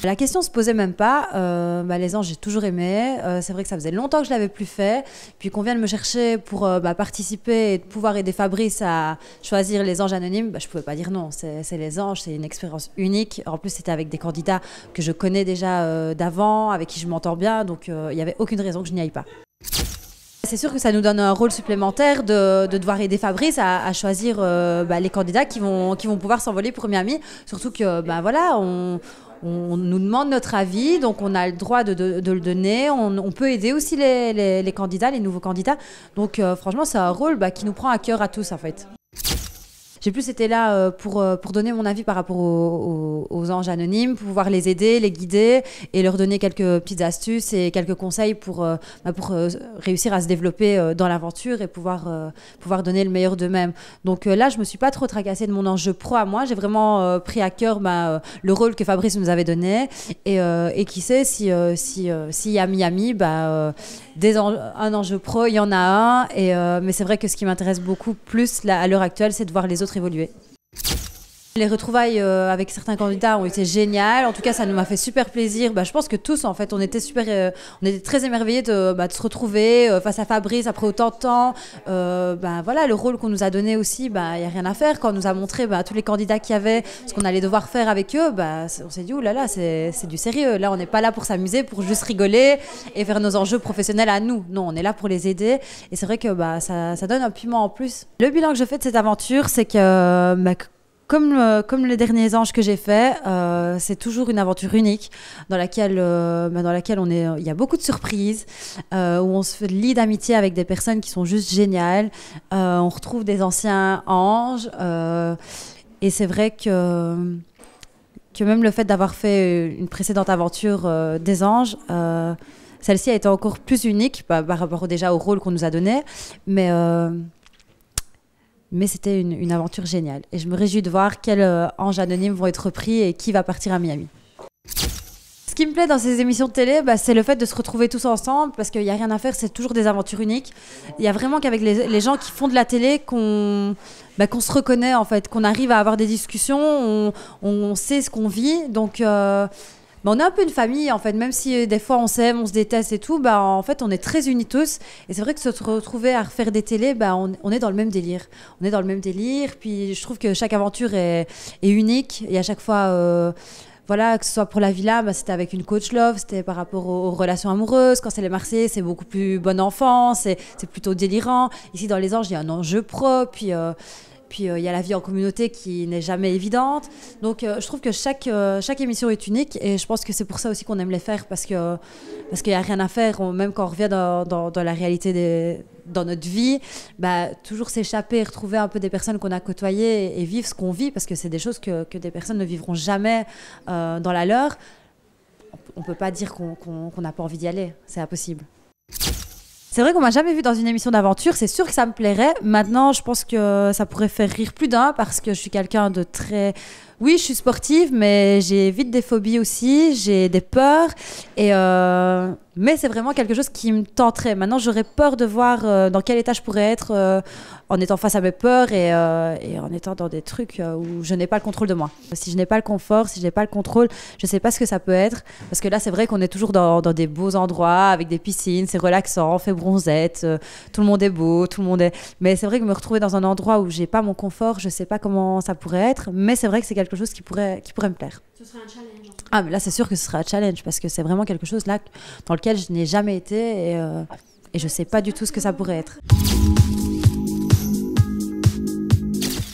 La question se posait même pas. Les anges, j'ai toujours aimé. C'est vrai que ça faisait longtemps que je l'avais plus fait. Puis qu'on vienne me chercher pour participer et de pouvoir aider Fabrice à choisir les anges anonymes, je pouvais pas dire non. C'est les anges, c'est une expérience unique. En plus, c'était avec des candidats que je connais déjà d'avant, avec qui je m'entends bien. Donc, il y avait aucune raison que je n'y aille pas. C'est sûr que ça nous donne un rôle supplémentaire de devoir aider Fabrice à choisir les candidats qui vont pouvoir s'envoler pour Miami. Surtout que on nous demande notre avis, donc on a le droit de le donner. On peut aider aussi les candidats, les nouveaux candidats. Donc franchement, c'est un rôle qui nous prend à cœur à tous en fait. J'ai plus été là pour donner mon avis par rapport aux anges anonymes, pour pouvoir les aider, les guider et leur donner quelques petites astuces et quelques conseils pour réussir à se développer dans l'aventure et pouvoir donner le meilleur d'eux-mêmes. Donc là, je me suis pas trop tracassée de mon enjeu pro à moi. J'ai vraiment pris à cœur le rôle que Fabrice nous avait donné et qui sait s'il y a Miami, un enjeu pro, il y en a un. Mais c'est vrai que ce qui m'intéresse beaucoup plus là, à l'heure actuelle, c'est de voir les autres évoluer. Les retrouvailles avec certains candidats ont été géniales. En tout cas, ça nous m'a fait super plaisir. Je pense que tous, en fait, on était très émerveillés de se retrouver face à Fabrice après autant de temps. Le rôle qu'on nous a donné aussi, il n'y a rien à faire. Quand on nous a montré tous les candidats qu'il y avait, ce qu'on allait devoir faire avec eux, on s'est dit, oulala, c'est du sérieux. Là, on n'est pas là pour s'amuser, pour juste rigoler et faire nos enjeux professionnels à nous. Non, on est là pour les aider. Et c'est vrai que ça donne un piment en plus. Le bilan que je fais de cette aventure, c'est que comme les derniers anges que j'ai faits, c'est toujours une aventure unique dans laquelle il y a beaucoup de surprises, où on se lie d'amitié avec des personnes qui sont juste géniales. On retrouve des anciens anges, et c'est vrai que même le fait d'avoir fait une précédente aventure des anges, celle-ci a été encore plus unique par rapport déjà au rôle qu'on nous a donné, mais c'était une aventure géniale. Et je me réjouis de voir quels anges anonymes vont être pris et qui va partir à Miami. Ce qui me plaît dans ces émissions de télé, c'est le fait de se retrouver tous ensemble, parce qu'il n'y a rien à faire, c'est toujours des aventures uniques. Il y a vraiment qu'avec les gens qui font de la télé qu'on se reconnaît, en fait, qu'on arrive à avoir des discussions, on sait ce qu'on vit. Donc, on est un peu une famille, en fait, même si des fois on s'aime, on se déteste et tout, en fait, on est très unis tous. Et c'est vrai que se retrouver à refaire des télés, on est dans le même délire. On est dans le même délire, puis je trouve que chaque aventure est unique. Et à chaque fois, que ce soit pour la villa, c'était avec une coach love, c'était par rapport aux relations amoureuses. Quand c'est les Marseillais, c'est beaucoup plus bon enfant, c'est plutôt délirant. Ici, dans les Anges, il y a un enjeu pro, puis il y a la vie en communauté qui n'est jamais évidente. Donc je trouve que chaque émission est unique et je pense que c'est pour ça aussi qu'on aime les faire parce qu'il n'y a rien à faire. Même quand on revient dans la réalité dans notre vie, toujours s'échapper, retrouver un peu des personnes qu'on a côtoyées et vivre ce qu'on vit, parce que c'est des choses que des personnes ne vivront jamais dans la leur. On ne peut pas dire qu'on n'a pas envie d'y aller, c'est impossible. C'est vrai qu'on m'a jamais vu dans une émission d'aventure, c'est sûr que ça me plairait. Maintenant, je pense que ça pourrait faire rire plus d'un parce que je suis quelqu'un de très... Oui, je suis sportive, mais j'ai vite des phobies aussi, j'ai des peurs. Mais c'est vraiment quelque chose qui me tenterait. Maintenant, j'aurais peur de voir dans quel état je pourrais être en étant face à mes peurs et en étant dans des trucs où je n'ai pas le contrôle de moi. Si je n'ai pas le confort, si je n'ai pas le contrôle, je ne sais pas ce que ça peut être. Parce que là, c'est vrai qu'on est toujours dans des beaux endroits, avec des piscines, c'est relaxant, on fait bronzette, tout le monde est beau, tout le monde est... Mais c'est vrai que me retrouver dans un endroit où je n'ai pas mon confort, je ne sais pas comment ça pourrait être. Mais c'est vrai que c'est quelque chose qui pourrait me plaire. Ce serait un challenge. Ah, mais là, c'est sûr que ce sera un challenge parce que c'est vraiment quelque chose là dans lequel je n'ai jamais été et je ne sais pas du tout ce que ça pourrait être.